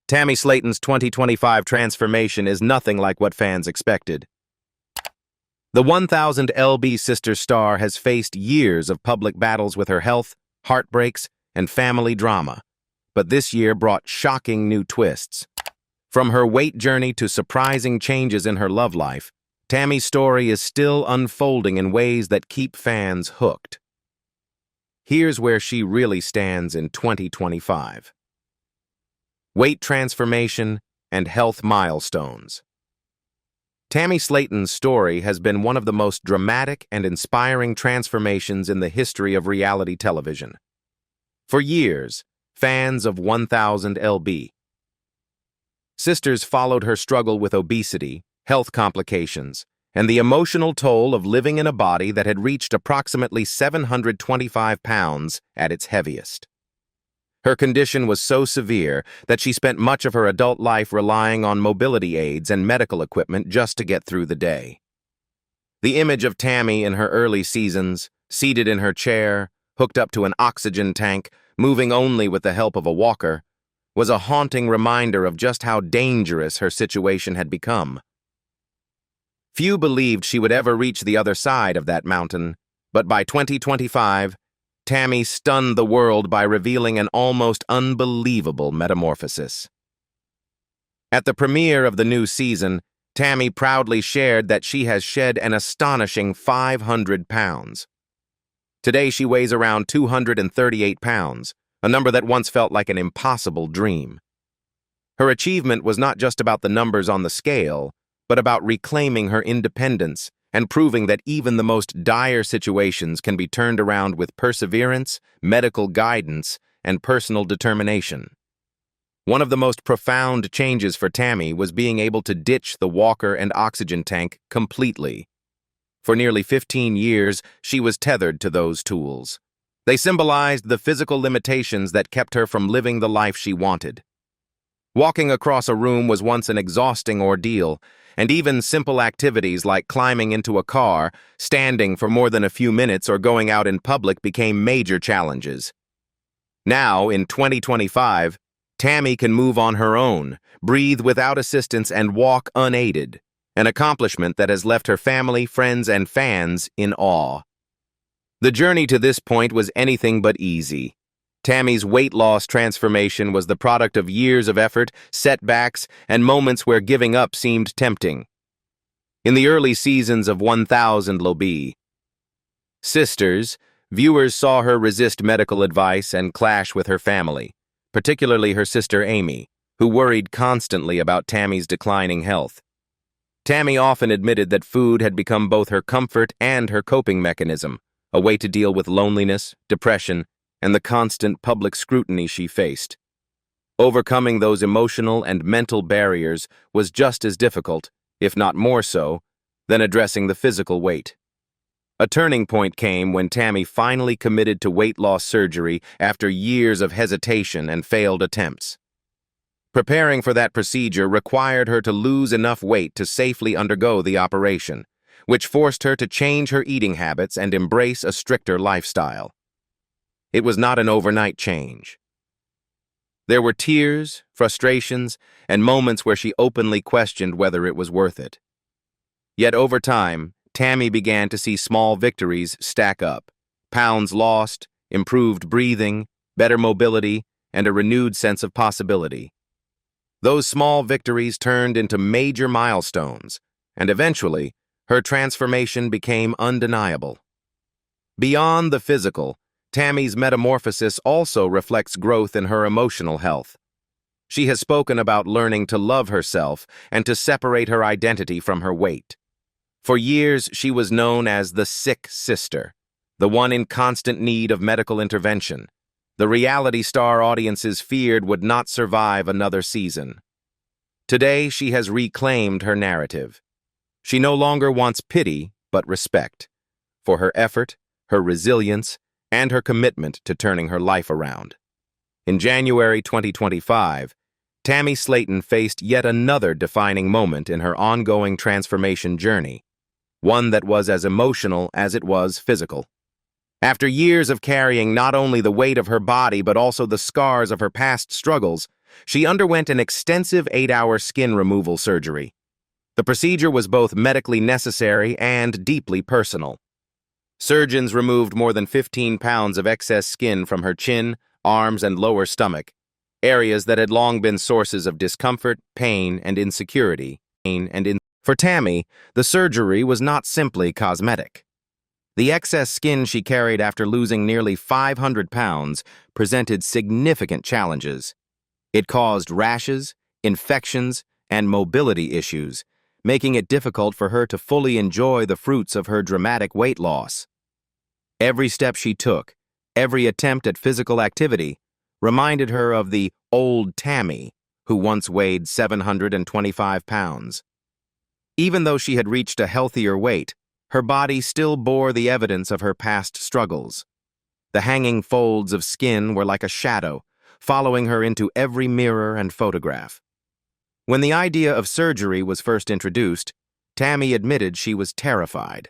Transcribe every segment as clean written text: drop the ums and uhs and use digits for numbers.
Tammy Slaton's 2025 transformation is nothing like what fans expected. The 1000 lb sister star has faced years of public battles with her health, heartbreaks, and family drama, but this year brought shocking new twists. From her weight journey to surprising changes in her love life, Tammy's story is still unfolding in ways that keep fans hooked. Here's where she really stands in 2025. Weight transformation and health milestones. Tammy Slaton's story has been one of the most dramatic and inspiring transformations in the history of reality television. For years, fans of 1000 lb sisters followed her struggle with obesity, health complications, and the emotional toll of living in a body that had reached approximately 725 pounds at its heaviest. Her condition was so severe that she spent much of her adult life relying on mobility aids and medical equipment just to get through the day. The image of Tammy in her early seasons, seated in her chair, hooked up to an oxygen tank, moving only with the help of a walker, was a haunting reminder of just how dangerous her situation had become. Few believed she would ever reach the other side of that mountain, but by 2025, Tammy stunned the world by revealing an almost unbelievable metamorphosis. At the premiere of the new season, Tammy proudly shared that she has shed an astonishing 500 pounds. Today she weighs around 238 pounds, a number that once felt like an impossible dream. Her achievement was not just about the numbers on the scale, but about reclaiming her independence and proving that even the most dire situations can be turned around with perseverance, medical guidance, and personal determination. One of the most profound changes for Tammy was being able to ditch the walker and oxygen tank completely. For nearly 15 years, she was tethered to those tools. They symbolized the physical limitations that kept her from living the life she wanted. Walking across a room was once an exhausting ordeal, and even simple activities like climbing into a car, standing for more than a few minutes, or going out in public became major challenges. Now, in 2025, Tammy can move on her own, breathe without assistance, and walk unaided, an accomplishment that has left her family, friends, and fans in awe. The journey to this point was anything but easy. Tammy's weight loss transformation was the product of years of effort, setbacks, and moments where giving up seemed tempting. In the early seasons of 1000 lb sisters, viewers saw her resist medical advice and clash with her family, particularly her sister Amy, who worried constantly about Tammy's declining health. Tammy often admitted that food had become both her comfort and her coping mechanism, a way to deal with loneliness, depression, and the constant public scrutiny she faced. Overcoming those emotional and mental barriers was just as difficult, if not more so, than addressing the physical weight. A turning point came when Tammy finally committed to weight loss surgery after years of hesitation and failed attempts. Preparing for that procedure required her to lose enough weight to safely undergo the operation, which forced her to change her eating habits and embrace a stricter lifestyle. It was not an overnight change. There were tears, frustrations, and moments where she openly questioned whether it was worth it. Yet over time, Tammy began to see small victories stack up: pounds lost, improved breathing, better mobility, and a renewed sense of possibility. Those small victories turned into major milestones, and eventually, her transformation became undeniable. Beyond the physical, Tammy's metamorphosis also reflects growth in her emotional health. She has spoken about learning to love herself and to separate her identity from her weight. For years, she was known as the sick sister, the one in constant need of medical intervention. The reality star audiences feared would not survive another season. Today, she has reclaimed her narrative. She no longer wants pity, but respect, for her effort, her resilience, and her commitment to turning her life around. In January 2025, Tammy Slaton faced yet another defining moment in her ongoing transformation journey, one that was as emotional as it was physical. After years of carrying not only the weight of her body but also the scars of her past struggles, She underwent an extensive 8-hour skin removal surgery. The procedure was both medically necessary and deeply personal. Surgeons removed more than 15 pounds of excess skin from her chin, arms, and lower stomach, areas that had long been sources of discomfort, pain, and insecurity. For Tammy, the surgery was not simply cosmetic. The excess skin she carried after losing nearly 500 pounds presented significant challenges. It caused rashes, infections, and mobility issues, making it difficult for her to fully enjoy the fruits of her dramatic weight loss. Every step she took, every attempt at physical activity, reminded her of the old Tammy, who once weighed 725 pounds. Even though she had reached a healthier weight, her body still bore the evidence of her past struggles. The hanging folds of skin were like a shadow, following her into every mirror and photograph. When the idea of surgery was first introduced, Tammy admitted she was terrified.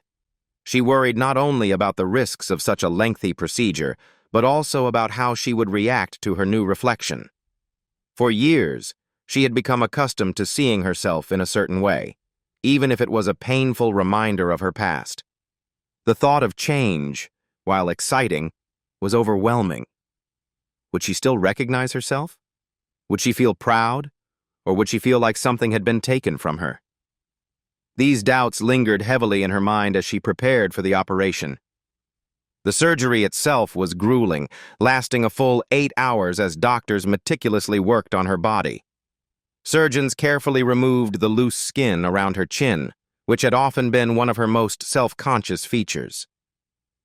She worried not only about the risks of such a lengthy procedure, but also about how she would react to her new reflection. For years, she had become accustomed to seeing herself in a certain way, even if it was a painful reminder of her past. The thought of change, while exciting, was overwhelming. Would she still recognize herself? Would she feel proud? Or would she feel like something had been taken from her? These doubts lingered heavily in her mind as she prepared for the operation. The surgery itself was grueling, lasting a full 8 hours as doctors meticulously worked on her body. Surgeons carefully removed the loose skin around her chin, which had often been one of her most self-conscious features.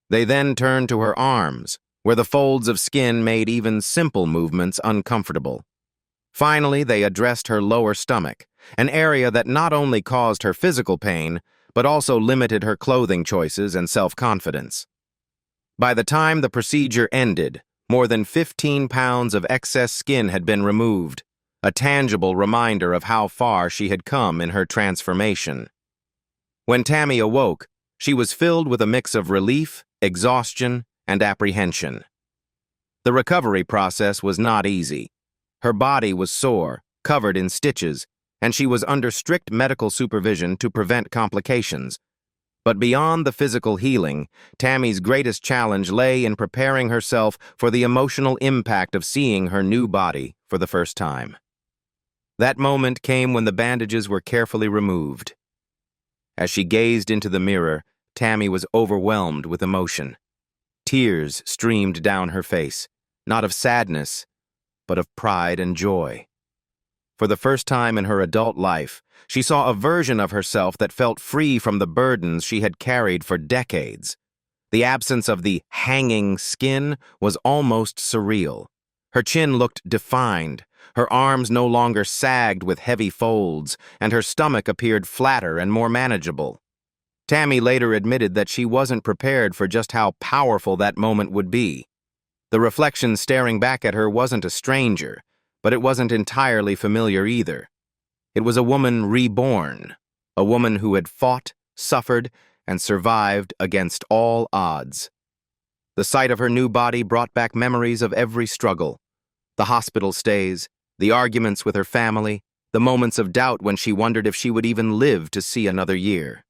They then turned to her arms, where the folds of skin made even simple movements uncomfortable. Finally, they addressed her lower stomach, an area that not only caused her physical pain, but also limited her clothing choices and self-confidence. By the time the procedure ended, more than 15 pounds of excess skin had been removed, a tangible reminder of how far she had come in her transformation. When Tammy awoke, she was filled with a mix of relief, exhaustion, and apprehension. The recovery process was not easy. Her body was sore, covered in stitches, and she was under strict medical supervision to prevent complications. But beyond the physical healing, Tammy's greatest challenge lay in preparing herself for the emotional impact of seeing her new body for the first time. That moment came when the bandages were carefully removed. As she gazed into the mirror, Tammy was overwhelmed with emotion. Tears streamed down her face, not of sadness, but of pride and joy. For the first time in her adult life, she saw a version of herself that felt free from the burdens she had carried for decades. The absence of the hanging skin was almost surreal. Her chin looked defined, her arms no longer sagged with heavy folds, and her stomach appeared flatter and more manageable. Tammy later admitted that she wasn't prepared for just how powerful that moment would be. The reflection staring back at her wasn't a stranger, but it wasn't entirely familiar either. It was a woman reborn, a woman who had fought, suffered, and survived against all odds. The sight of her new body brought back memories of every struggle. The hospital stays, the arguments with her family, the moments of doubt when she wondered if she would even live to see another year.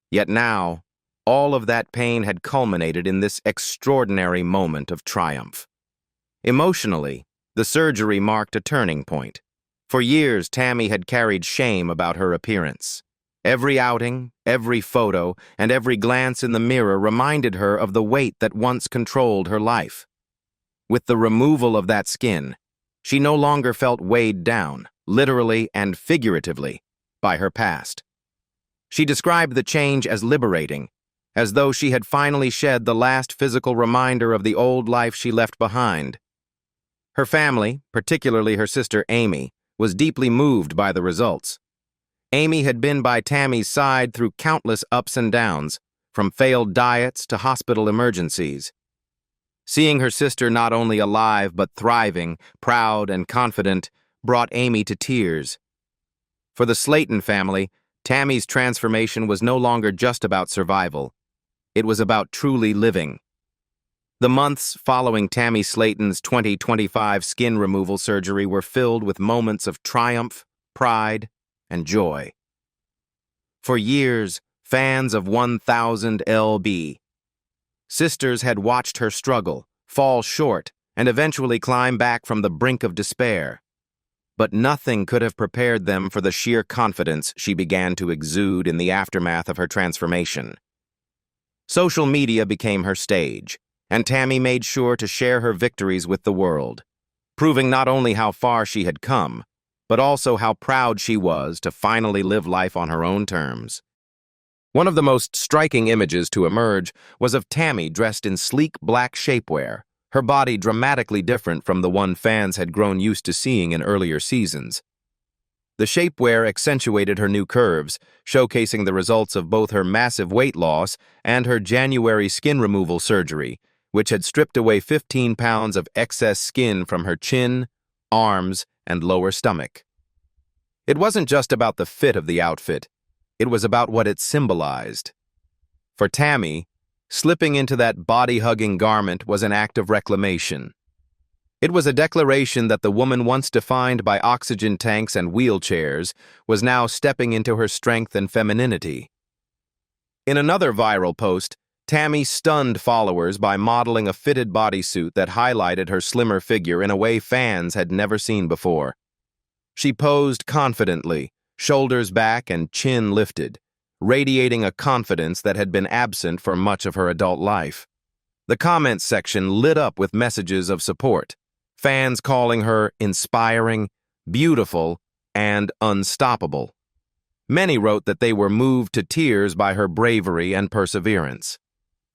Yet now, all of that pain had culminated in this extraordinary moment of triumph. Emotionally, the surgery marked a turning point. For years, Tammy had carried shame about her appearance. Every outing, every photo, and every glance in the mirror reminded her of the weight that once controlled her life. With the removal of that skin, she no longer felt weighed down, literally and figuratively, by her past. She described the change as liberating, as though she had finally shed the last physical reminder of the old life she left behind. Her family, particularly her sister Amy, was deeply moved by the results. Amy had been by Tammy's side through countless ups and downs, from failed diets to hospital emergencies. Seeing her sister not only alive but thriving, proud and confident, brought Amy to tears. For the Slaton family, Tammy's transformation was no longer just about survival. It was about truly living. The months following Tammy Slaton's 2025 skin removal surgery were filled with moments of triumph, pride, and joy. For years, fans of 1000 LB sisters had watched her struggle, fall short, and eventually climb back from the brink of despair. But nothing could have prepared them for the sheer confidence she began to exude in the aftermath of her transformation. Social media became her stage, and Tammy made sure to share her victories with the world, proving not only how far she had come, but also how proud she was to finally live life on her own terms. One of the most striking images to emerge was of Tammy dressed in sleek black shapewear, her body dramatically different from the one fans had grown used to seeing in earlier seasons. The shapewear accentuated her new curves, showcasing the results of both her massive weight loss and her January skin removal surgery, which had stripped away 15 pounds of excess skin from her chin, arms, and lower stomach. It wasn't just about the fit of the outfit, it was about what it symbolized. For Tammy, slipping into that body-hugging garment was an act of reclamation. It was a declaration that the woman once defined by oxygen tanks and wheelchairs was now stepping into her strength and femininity. In another viral post, Tammy stunned followers by modeling a fitted bodysuit that highlighted her slimmer figure in a way fans had never seen before. She posed confidently, shoulders back and chin lifted, radiating a confidence that had been absent for much of her adult life. The comments section lit up with messages of support, fans calling her inspiring, beautiful, and unstoppable. Many wrote that they were moved to tears by her bravery and perseverance.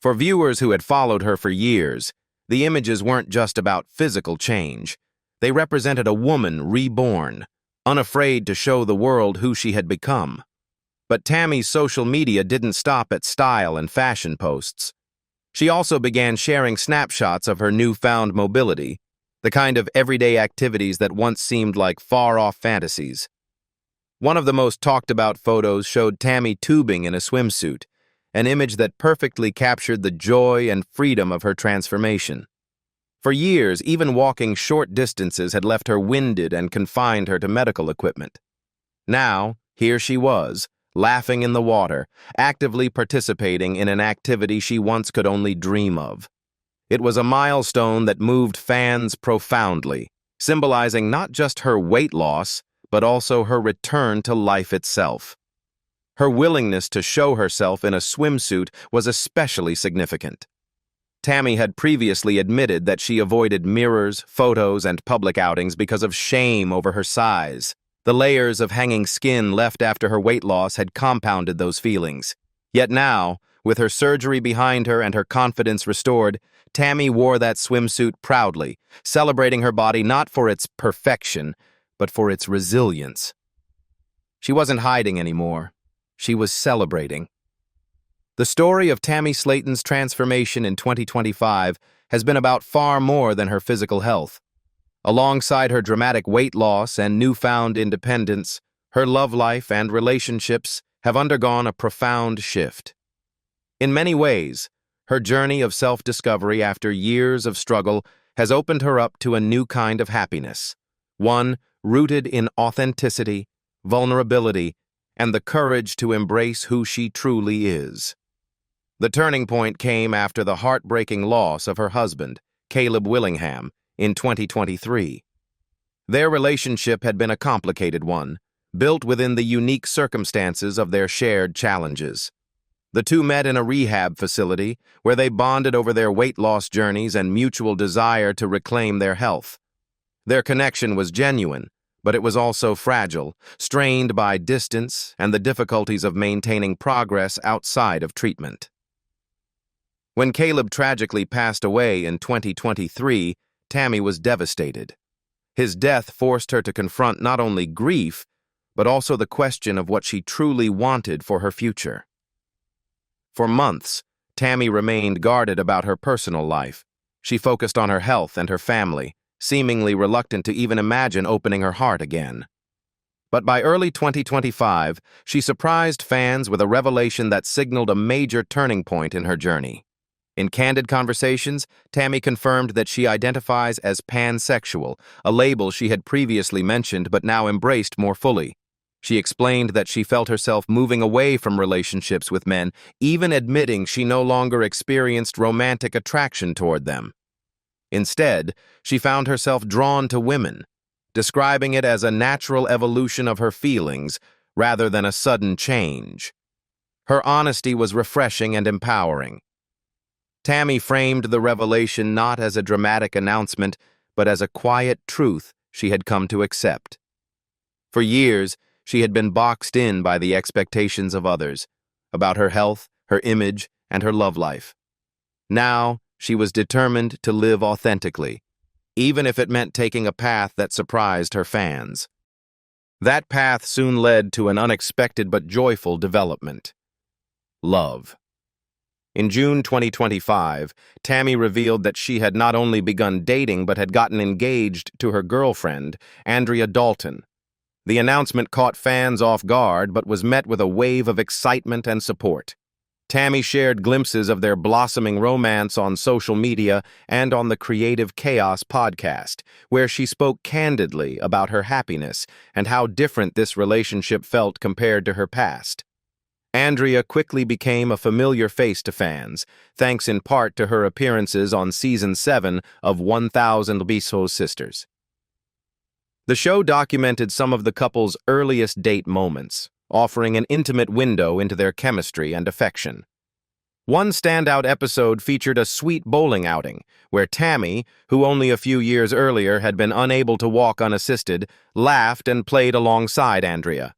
For viewers who had followed her for years, the images weren't just about physical change. They represented a woman reborn, unafraid to show the world who she had become. But Tammy's social media didn't stop at style and fashion posts. She also began sharing snapshots of her newfound mobility, the kind of everyday activities that once seemed like far-off fantasies. One of the most talked-about photos showed Tammy tubing in a swimsuit, an image that perfectly captured the joy and freedom of her transformation. For years, even walking short distances had left her winded and confined her to medical equipment. Now, here she was, laughing in the water, actively participating in an activity she once could only dream of. It was a milestone that moved fans profoundly, symbolizing not just her weight loss, but also her return to life itself. Her willingness to show herself in a swimsuit was especially significant. Tammy had previously admitted that she avoided mirrors, photos, and public outings because of shame over her size. The layers of hanging skin left after her weight loss had compounded those feelings. Yet now, with her surgery behind her and her confidence restored, Tammy wore that swimsuit proudly, celebrating her body not for its perfection, but for its resilience. She wasn't hiding anymore. She was celebrating. The story of Tammy Slaton's transformation in 2025 has been about far more than her physical health. Alongside her dramatic weight loss and newfound independence, her love life and relationships have undergone a profound shift. In many ways, her journey of self-discovery after years of struggle has opened her up to a new kind of happiness, one rooted in authenticity, vulnerability, and the courage to embrace who she truly is. The turning point came after the heartbreaking loss of her husband, Caleb Willingham, in 2023. Their relationship had been a complicated one, built within the unique circumstances of their shared challenges. The two met in a rehab facility where they bonded over their weight loss journeys and mutual desire to reclaim their health. Their connection was genuine, but it was also fragile, strained by distance and the difficulties of maintaining progress outside of treatment. When Caleb tragically passed away in 2023, Tammy was devastated. His death forced her to confront not only grief, but also the question of what she truly wanted for her future. For months, Tammy remained guarded about her personal life. She focused on her health and her family, seemingly reluctant to even imagine opening her heart again. But by early 2025, she surprised fans with a revelation that signaled a major turning point in her journey. In candid conversations, Tammy confirmed that she identifies as pansexual, a label she had previously mentioned but now embraced more fully. She explained that she felt herself moving away from relationships with men, even admitting she no longer experienced romantic attraction toward them. Instead, she found herself drawn to women, describing it as a natural evolution of her feelings rather than a sudden change. Her honesty was refreshing and empowering. Tammy framed the revelation not as a dramatic announcement, but as a quiet truth she had come to accept. For years, she had been boxed in by the expectations of others, about her health, her image, and her love life. Now, she was determined to live authentically, even if it meant taking a path that surprised her fans. That path soon led to an unexpected but joyful development: love. In June 2025, Tammy revealed that she had not only begun dating but had gotten engaged to her girlfriend, Andrea Dalton. The announcement caught fans off guard but was met with a wave of excitement and support. Tammy shared glimpses of their blossoming romance on social media and on the Creative Chaos podcast, where she spoke candidly about her happiness and how different this relationship felt compared to her past. Andrea quickly became a familiar face to fans, thanks in part to her appearances on Season 7 of 1000 LB Sisters. The show documented some of the couple's earliest date moments, offering an intimate window into their chemistry and affection. One standout episode featured a sweet bowling outing, where Tammy, who only a few years earlier had been unable to walk unassisted, laughed and played alongside Andrea.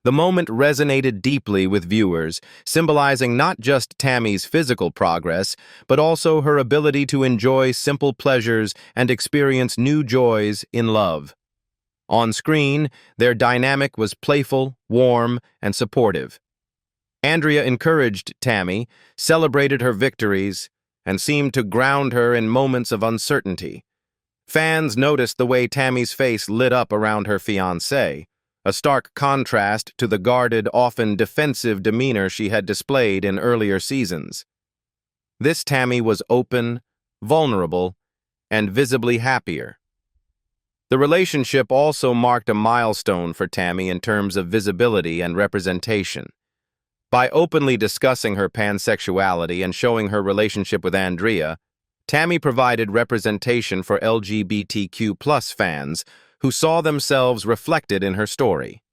The moment resonated deeply with viewers, symbolizing not just Tammy's physical progress, but also her ability to enjoy simple pleasures and experience new joys in love. On screen, their dynamic was playful, warm, and supportive. Andrea encouraged Tammy, celebrated her victories, and seemed to ground her in moments of uncertainty. Fans noticed the way Tammy's face lit up around her fiancé, a stark contrast to the guarded, often defensive demeanor she had displayed in earlier seasons. This Tammy was open, vulnerable, and visibly happier. The relationship also marked a milestone for Tammy in terms of visibility and representation. By openly discussing her pansexuality and showing her relationship with Andrea, Tammy provided representation for LGBTQ+ fans who saw themselves reflected in her story.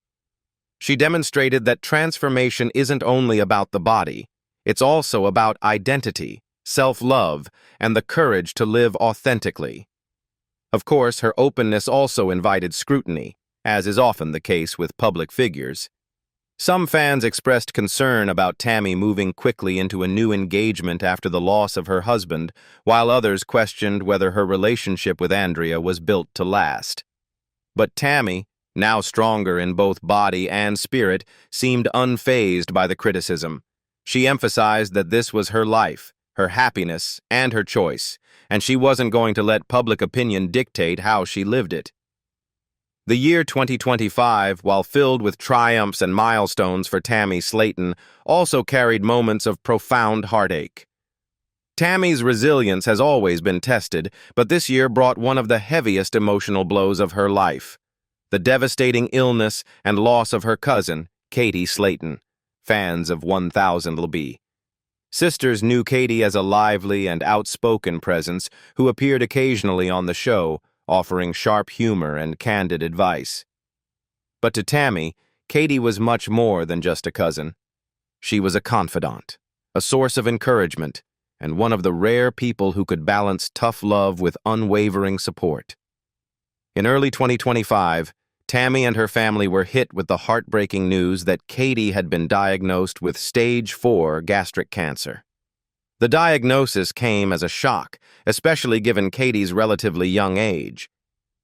She demonstrated that transformation isn't only about the body, it's also about identity, self-love, and the courage to live authentically. Of course, her openness also invited scrutiny, as is often the case with public figures. Some fans expressed concern about Tammy moving quickly into a new engagement after the loss of her husband, while others questioned whether her relationship with Andrea was built to last. But Tammy, now stronger in both body and spirit, seemed unfazed by the criticism. She emphasized that this was her life, her happiness, and her choice, and she wasn't going to let public opinion dictate how she lived it. The year 2025, while filled with triumphs and milestones for Tammy Slaton, also carried moments of profound heartache. Tammy's resilience has always been tested, but this year brought one of the heaviest emotional blows of her life: the devastating illness and loss of her cousin, Katie Slaton. Fans of 1000 LB Sisters knew Katie as a lively and outspoken presence who appeared occasionally on the show, offering sharp humor and candid advice. But to Tammy, Katie was much more than just a cousin. She was a confidant, a source of encouragement, and one of the rare people who could balance tough love with unwavering support. In early 2025, Tammy and her family were hit with the heartbreaking news that Katie had been diagnosed with stage 4 gastric cancer. The diagnosis came as a shock, especially given Katie's relatively young age.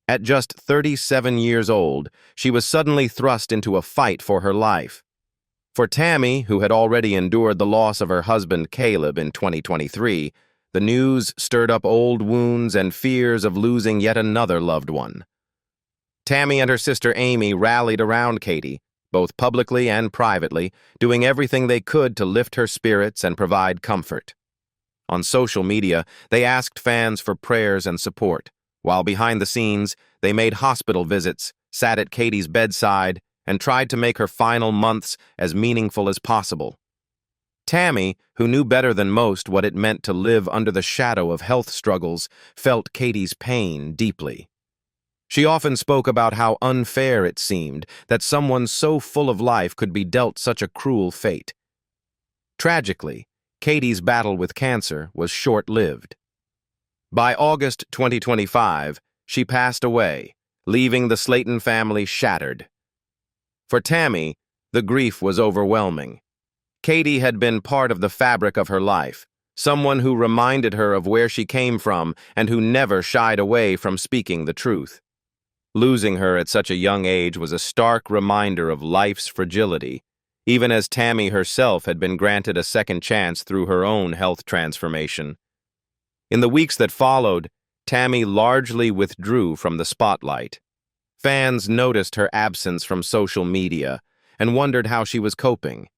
At just 37 years old, she was suddenly thrust into a fight for her life. For Tammy, who had already endured the loss of her husband Caleb in 2023, the news stirred up old wounds and fears of losing yet another loved one. Tammy and her sister Amy rallied around Katie, both publicly and privately, doing everything they could to lift her spirits and provide comfort. On social media, they asked fans for prayers and support, while behind the scenes, they made hospital visits, sat at Katie's bedside, and tried to make her final months as meaningful as possible. Tammy, who knew better than most what it meant to live under the shadow of health struggles, felt Katie's pain deeply. She often spoke about how unfair it seemed that someone so full of life could be dealt such a cruel fate. Tragically, Katie's battle with cancer was short-lived. By August 2025, she passed away, leaving the Slaton family shattered. For Tammy, the grief was overwhelming. Katie had been part of the fabric of her life, someone who reminded her of where she came from and who never shied away from speaking the truth. Losing her at such a young age was a stark reminder of life's fragility, even as Tammy herself had been granted a second chance through her own health transformation. In the weeks that followed, Tammy largely withdrew from the spotlight. Fans noticed her absence from social media and wondered how she was coping.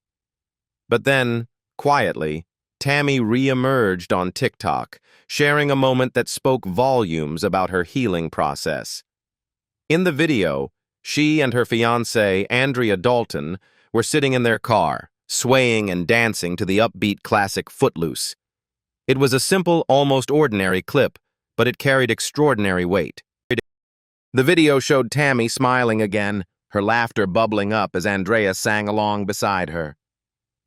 But then, quietly, Tammy re-emerged on TikTok, sharing a moment that spoke volumes about her healing process. In the video, she and her fiancé, Andrea Dalton, were sitting in their car, swaying and dancing to the upbeat classic Footloose. It was a simple, almost ordinary clip, but it carried extraordinary weight. The video showed Tammy smiling again, her laughter bubbling up as Andrea sang along beside her.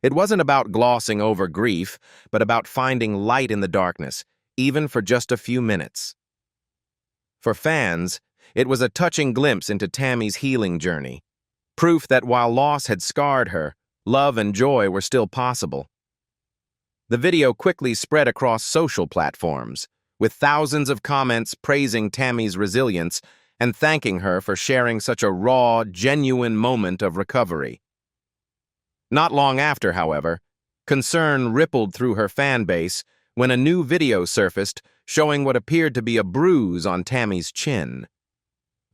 It wasn't about glossing over grief, but about finding light in the darkness, even for just a few minutes. For fans, it was a touching glimpse into Tammy's healing journey, proof that while loss had scarred her, love and joy were still possible. The video quickly spread across social platforms, with thousands of comments praising Tammy's resilience and thanking her for sharing such a raw, genuine moment of recovery. Not long after, however, concern rippled through her fan base when a new video surfaced showing what appeared to be a bruise on Tammy's chin.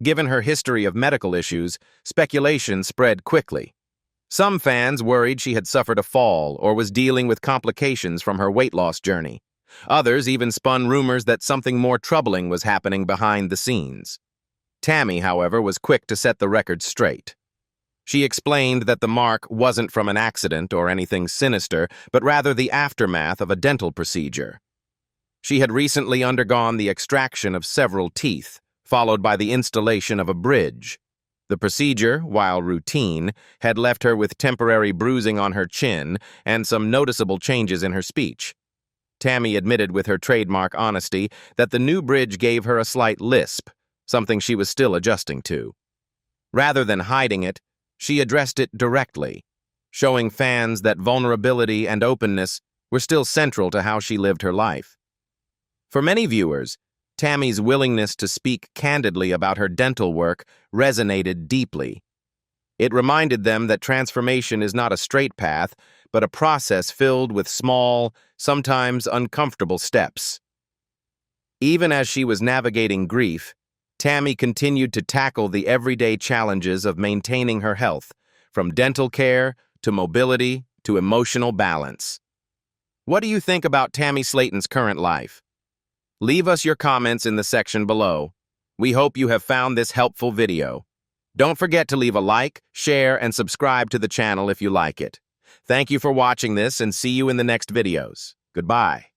Given her history of medical issues, speculation spread quickly. Some fans worried she had suffered a fall or was dealing with complications from her weight loss journey. Others even spun rumors that something more troubling was happening behind the scenes. Tammy, however, was quick to set the record straight. She explained that the mark wasn't from an accident or anything sinister, but rather the aftermath of a dental procedure. She had recently undergone the extraction of several teeth, followed by the installation of a bridge. The procedure, while routine, had left her with temporary bruising on her chin and some noticeable changes in her speech. Tammy admitted with her trademark honesty that the new bridge gave her a slight lisp, something she was still adjusting to. Rather than hiding it, she addressed it directly, showing fans that vulnerability and openness were still central to how she lived her life. For many viewers, Tammy's willingness to speak candidly about her dental work resonated deeply. It reminded them that transformation is not a straight path, but a process filled with small, sometimes uncomfortable steps. Even as she was navigating grief, Tammy continued to tackle the everyday challenges of maintaining her health, from dental care to mobility to emotional balance. What do you think about Tammy Slaton's current life? Leave us your comments in the section below. We hope you have found this helpful video. Don't forget to leave a like, share, and subscribe to the channel if you like it. Thank you for watching this and see you in the next videos. Goodbye.